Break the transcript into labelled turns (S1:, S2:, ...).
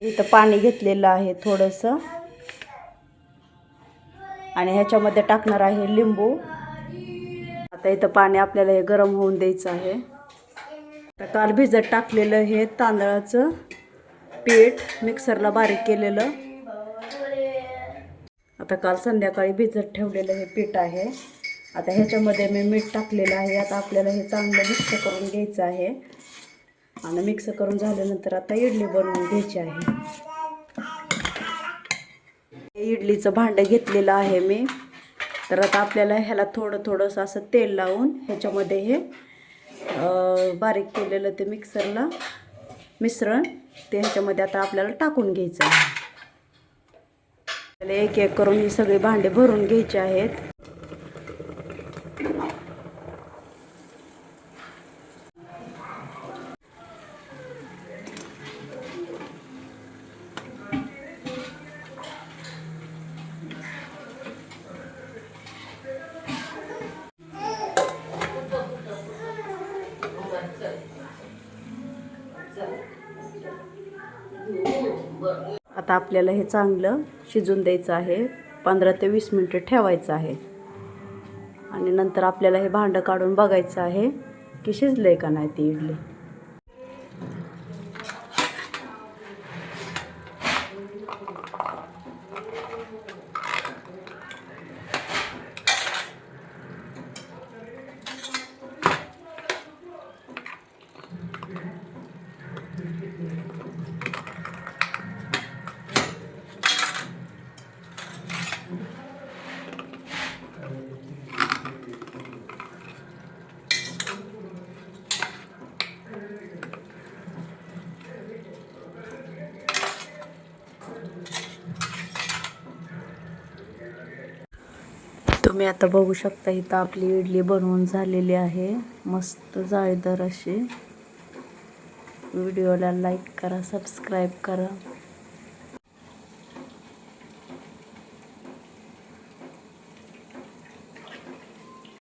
S1: इथं पाणी घेतलेलं आहे थोडंसं आणि ह्याच्यामध्ये टाकणार आहे लिंबू। आता इथं पाणी आपल्याला हे गरम होऊन द्यायचं आहे। तर काल भिजत टाकलेलं हे तांदळाचं पीठ मिक्सरला बारीक केलेलं, आता काल संध्याकाळी भिजत ठेवलेलं हे पीठ आहे। आता ह्याच्यामध्ये मी मीठ टाकलेलं आहे। आता आपल्याला हे चांगलं मिक्स करून घ्यायचं आहे आणि मिक्स करून झाल्यानंतर आता इडली बनवून घ्यायची आहे। इडलीचं भांडं घेतलेलं आहे मी। तर आता आपल्याला ह्याला थोडं थोडंसं असं तेल लावून ह्याच्यामध्ये हे बारीक केलेलं ते मिक्सरला मिश्रण ते ह्याच्यामध्ये आता आपल्याला टाकून घ्यायचं आहे। एक एक करून ही सगळी भांडे भरून घ्यायचे आहेत। आता आपल्याला हे चांगलं शिजून द्यायचं आहे। 15 ते 20 मिनिटं ठेवायचं आहे आणि नंतर आपल्याला हे भांडं काढून बघायचं आहे की शिजलंय का नाही ती इडली। तुम्ही आता बघू शकता इथं आपली इडली बनवून झालेली आहे, मस्त जाळीदार अशी। व्हिडिओला लाईक करा, सबस्क्राईब करा।